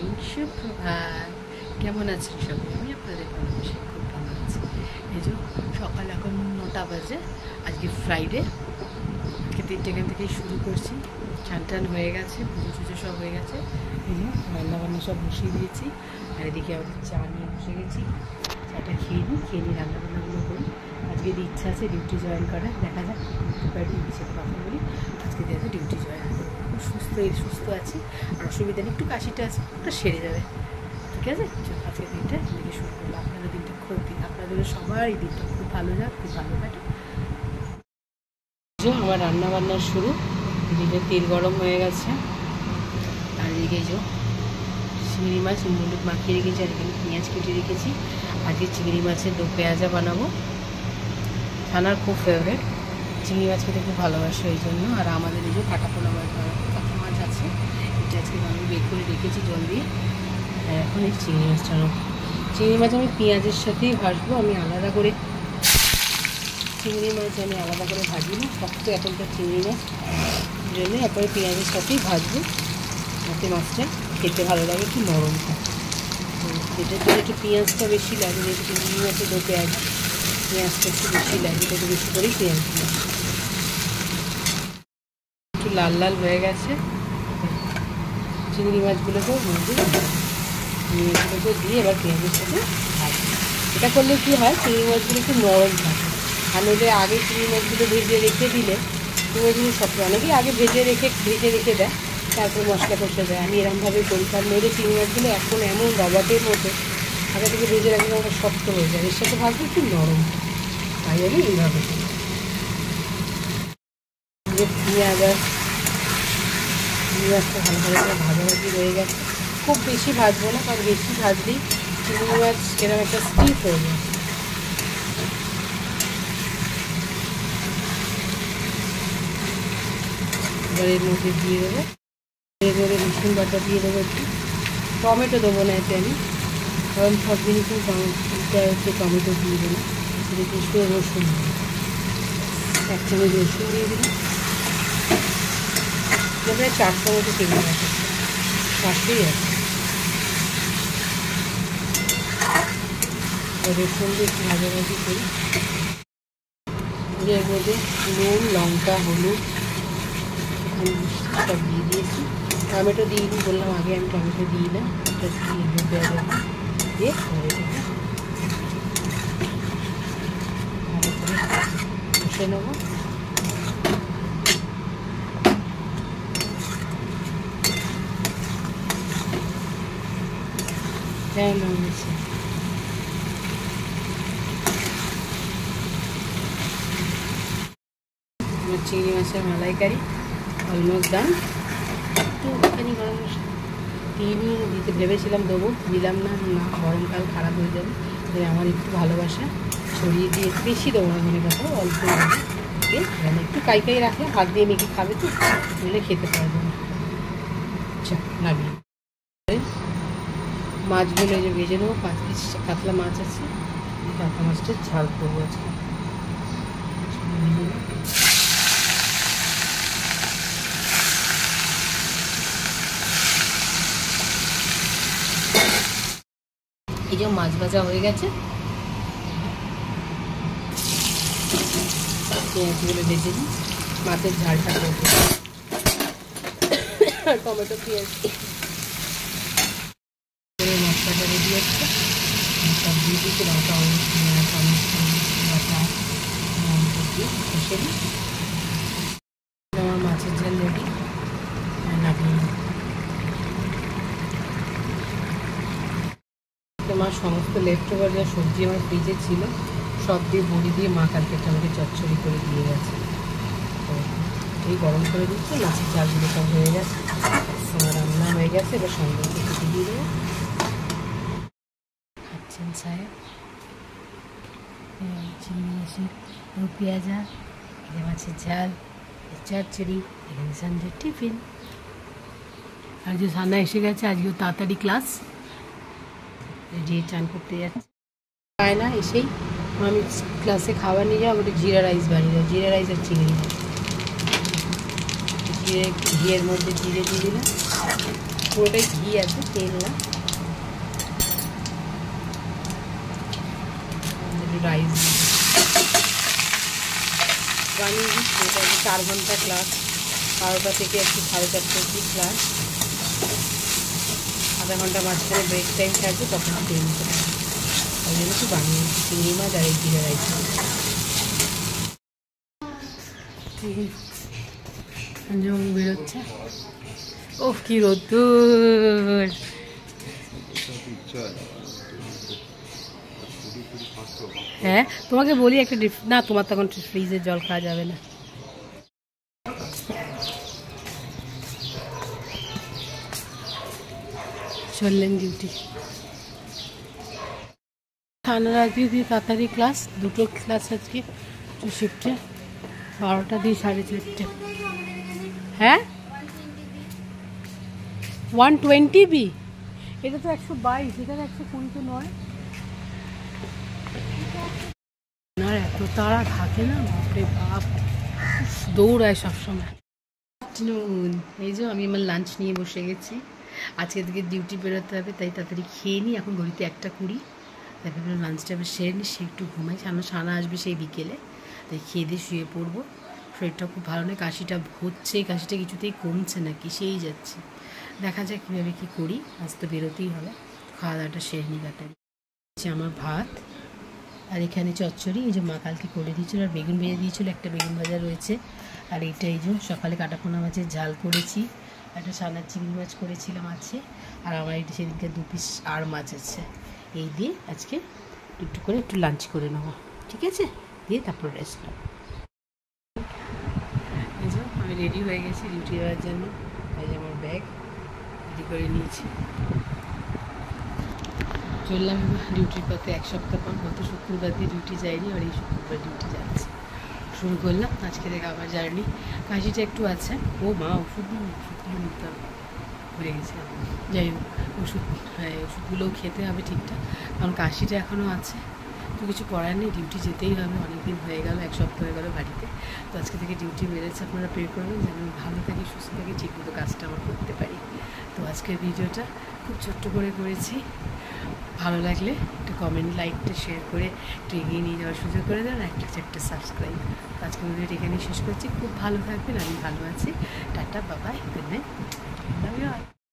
Morning, সুপ্রভাত। কেমন আছেন সবাই? আমি আপনাদের ভালোবাসি, খুব ভালো আছি। এই যে সকাল এখন 9টা বাজে, আজকে ফ্রাইডে। আজকে 3টা থেকেই শুরু করছি। চান টান হয়ে গেছে, পুজো টুজো সব হয়ে গেছে। এই যে রান্নাবান্না সব বসিয়ে দিয়েছি, আর এদিকে আমাদের চা নিয়ে বসে গেছি। চাটা খেয়ে নিই রান্নাবান্নাগুলো করি। আজকে ইচ্ছা আছে ডিউটি জয়েন করার, দেখা যাক সাথে কথা বলি। আজকে যেহেতু ডিউটি জয়েন করবো, খুব সুস্থ আছি, আর অসুবিধা নেই। একটু কাশিটা আছে, ওটা সেরে যাবে, ঠিক আছে? আজকের দিনটা এদিকে শুরু করবো। আপনাদের দিনটা আপনাদের সবারই দিনটা খুব ভালো যাক, খুব ভালো কাটে। আমার রান্নাবান্নার শুরু। এদিকে তেল গরম হয়ে গেছে, আর এদিকে চিংড়ি মাছ হলুদ মাখিয়ে রেখেছি, আর এখানে পেঁয়াজ কেটে রেখেছি। আজকে চিংড়ি মাছের দো পেঁয়াজা বানাবো। ছানার খুব ফেভারিট, চিংড়ি মাছ খেতে খুব ভালোবাসে, ওই জন্য। আর আমাদের এই যে কাঁটাপোনা মাছ বানাবো, কাঁচা মাছ আছে, এটা আজকে আমি বের করে রেখেছি জল দিয়ে। আর এখন এই চিংড়ি মাছটা চিংড়ি মাছ আমি পেঁয়াজের সাথেই ভাজবো। আমি আলাদা করে চিংড়ি মাছ আলাদা করে ভাজি না, শক্ত এখনকার চিংড়ি মাছ, জন্য এরপরে পেঁয়াজের সাথেই ভাজবো, যাতে মাছটা খেতে ভালো লাগে, একটু নরম থাকে। এটার জন্য একটু পেঁয়াজটা বেশি লাগে, যেহেতু চিংড়ি মাছের দো পেঁয়াজটা একটু বেশি লাগে, এটাকে বেশি করেই পেঁয়াজ দিই। একটু লাল লাল হয়ে গেছে, চিংড়ি মাছগুলোকেও দিয়ে এবার পেঁয়াজের সাথে ভাজি। এটা করলে কী হয়, চিংড়ি মাছগুলো একটু নরম থাকে। আর নইলে আগে চিংড়ি মাছগুলো ভেজে রেখে দিলে, চিংড়িগুলো সব অনেকেই আগে ভেজে রেখে দেয়, তারপর মশলা কষে দেয়। আমি এরকমভাবে করি, কারণ নইলে চিংড়ি মাছগুলো এখন এমন রবাটের মতো আগে থেকে ভেজে রাখলে ওটা শক্ত হয়ে যায়, এর সাথে ভাজলে একটু নরম, তাই আমি এইভাবে পেঁয়াজ আর চিংড়ি মাছটা ভালো ভাজাভাজি রয়ে গেছে। খুব বেশি ভাজবো না, কারণ বেশি ভাজলেই চিংড়ি মাছ এরকম একটা স্টিফ হয়ে যায়। এবার এর মধ্যে দিয়ে দেবো, এবারে রসুন বাটা দিয়ে দেবো, একটু টমেটো দেবো না এতে আমি, কারণ সব জিনিসই টমেটো দিয়ে দেবো। বিশেষ করে রসুন, 1 চামচ রসুন দিয়ে দিলাম। প্রায় 4 চামচ চিংড়ি মাছ আছে, পাশেই আছে। রসুন দিয়ে একটু ভাজাভাজি করি। এর মধ্যে নুন, লঙ্কা, হলুদ সব দিয়ে দিয়েছি। টমেটো দিয়ে বললাম আগে, আমি টমেটো দিই না, এটা দিয়ে দিয়ে ভালো করে কষে নেবো। কেমন হয়েছে? আমার চিংড়ি মাছের মালাইকারি অলমোস্ট ডান। একটুখানি গরম মশলা দিতে ভেবেছিলাম, দেবো, দিলাম না, গরমকাল খারাপ হয়ে যাবে। আমার একটু ভালোবাসা ছড়িয়ে দিয়ে, বেশি দেবো না, মনে কথা অল্প একটু কাই রাখলে হাত দিয়ে মেখে খাবে, তো বলে খেতে পারবো না। আচ্ছা, নামিয়ে মাছগুলো যে ভেজে নেবো। 5 পিস কাতলা মাছ আছে, কাতলা মাছটা ঝাল করবো আজকে। এই যে মাছ ভাজা হয়ে গেছে, পেঁয়াজগুলো ভেজে দিই, মাছের ঝালটা করবো। টমেটো পেঁয়াজ মশলাটা রেডি হচ্ছে, সব দিয়ে দিচ্ছি। লঙ্কা, কষে দিই। আমার মাছের ঝাল রেডি, নামিয়ে নিই। আমার সমস্ত লেফট ওভার যা সবজি আমার ফ্রিজে ছিল, সব দিয়ে বড়ি দিয়ে মা কালকে আমাকে চচ্চড়ি করে দিয়ে গেছে। তো এই গরম করে দিচ্ছি, মাছের ঝালগুলো সব হয়ে গেছে, আমার রান্না হয়ে গেছে। এবার সঙ্গে একটু দিয়ে দেবো। খাচ্ছেন সাহেব চিংড়ি মাছের দো পেঁয়াজা, মাছের ঝাল, চচ্চড়ি, এখানে সন্ধ্যের টিফিন। আর যে সান্না এসে গেছে, আজকেও তাড়াতাড়ি ক্লাস, যে চান করতে যাচ্ছে, পায় না, এসেই আমি ক্লাসে খাবার নিয়ে যাবো, ওটা জিরা রাইস বানিয়ে দাও, জিরা রাইস আর চিংড়ি মাছ। ঘিয়ের মধ্যে জিরে দিয়ে দিলাম, পুরোটাই ঘি আছে, তেল না। রাইস বানিয়ে দিই। এটা 4 ঘন্টা ক্লাস, 12টা থেকে একটু 4:30 অবধি ক্লাস। আধা ঘন্টা মাঝখানে ব্রেক টাইম থাকবে, তখন ট্রেন করে ওই জন্য একটু বানিয়ে দিচ্ছি চিংড়ি মাছ আর এই জিরা রাইস। যেমন বেরোচ্ছে, ও কি রোদ্দুর। হ্যাঁ তোমাকে বলি একটা না, তোমার তখন ফ্রিজের জল খাওয়া যাবে না। চললেন ডিউটি। ঠান্ডা রাখবি দিয়ে তাড়াতাড়ি ক্লাস, 2টো ক্লাস আজকে 2 শিফটে, 12টা দিয়ে 4:30। হ্যাঁ 120 বি, এটা তো 122, এটা 120 তো নয়। না এত তাড়া থাকে না, বাপরে বাপ, দৌড়ায় সবসময়। এই যে আমি আমার লাঞ্চ নিয়ে বসে গেছি। আজকে থেকে ডিউটি বেরোতে হবে, তাই তাড়াতাড়ি খেয়ে নিই। এখন ঘড়িতে 1:20, তাই ভাবলাম লাঞ্চটা এবার সেরে নিই, সে একটু ঘুমাই। সানা আসবে সেই বিকেলে, তাই খেয়ে দিয়ে শুয়ে পড়বো। শরীরটা খুব ভালো নয়, কাশিটা হচ্ছে, কাশিটা কিছুতেই কমছে না, কিসেই যাচ্ছে। দেখা যাক কীভাবে কী করি, আজ তো বেরোতেই হবে। খাওয়া দাওয়াটা সেরে নিই তাড়াতাড়ি। আমার ভাত, আর এখানে চচ্চড়ি, এই যে মা কালকে করে দিয়েছিল, আর বেগুন ভেজে দিয়েছিল, একটা বেগুন ভাজা রয়েছে। আর এইটা এই যে সকালে কাটাপোনা মাছের ঝাল করেছি, একটা সানার চিংড়ি মাছ করেছিলাম আছে, আর আমার এইটা সেদিনকে 2 পিস আর মাছ আছে। এই দিয়ে আজকে একটু করে একটু লাঞ্চ করে নেবো, ঠিক আছে? দিয়ে তারপর রেস্ট নেব। এই যে আমি রেডি হয়ে গেছি ডিউটি যাওয়ার জন্য। এই যে আমার ব্যাগ রেডি করে নিয়েছি, চললাম ডিউটির পথে। 1 সপ্তাহ পর, গত শুক্রবার দিয়ে ডিউটি যায়নি, আর এই শুক্রবার ডিউটি যাচ্ছে, শুরু করলাম আজকে থেকে আবার জার্নি। কাশিটা একটু আছে, ও মা ওষুধগুলো নিতে হবে, ভুলে গেছিলাম। যাই হোক, হ্যাঁ ওষুধগুলোও খেতে হবে ঠিকঠাক, কারণ কাশিটা এখনও আছে। তো কিছু করার নেই, ডিউটি যেতেই হবে। অনেক দিন হয়ে গেল, 1 সপ্তাহ হয়ে গেল বাড়িতে। তো আজকে থেকে ডিউটি বেড়েছে। আপনারা প্রে করবেন যেন আমি ভালো থাকি, সুস্থ থাকি, ঠিকমতো কাজটা আমার করতে পারি। তো আজকের ভিডিওটা খুব ছোট্ট করে করেছি। ভালো লাগলে একটু কমেন্ট, লাইকটা শেয়ার করে একটু এগিয়ে নিয়ে যাওয়ার সুযোগ করে দেন, আর একটা সাবস্ক্রাইব। আজকে ভিডিওটা এখানেই শেষ করছি। খুব ভালো থাকবেন, আমি ভালো আছি। Tata, Babai, good night, love you all.